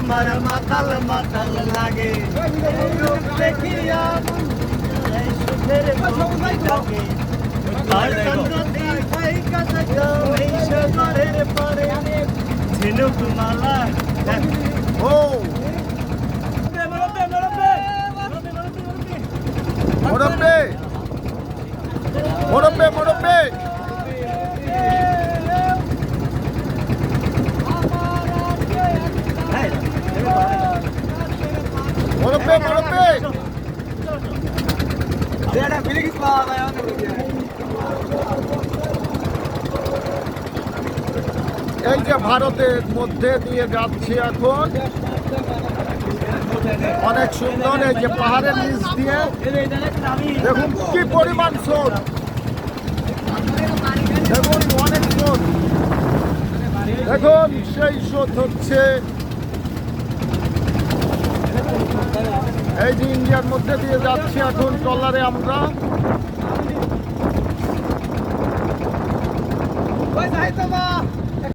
আমার মাতাল মাতাল লাগে রূপ দেখিয়া এই সুখের ভক্তি জাগে আর চন্দ্রতি খাই কাছে এই সাগরের পারে ঝিনুক মালা ও মোরব্বে মোরব্বে মোরব্বে মোরব্বে মোরব্বে এই যে ভারতের মধ্যে দিয়ে যাচ্ছি এখন অনেক সুন্দর এই যে পাহাড়ের নিচ দিয়ে দেখুন কি পরিমাণ স্রোত দেখুন অনেক স্রোত দেখুন সেই স্রোত হচ্ছে এই যে ইন্ডিয়ার মধ্যে দিয়ে যাচ্ছি এখন ট্রলারে আমরা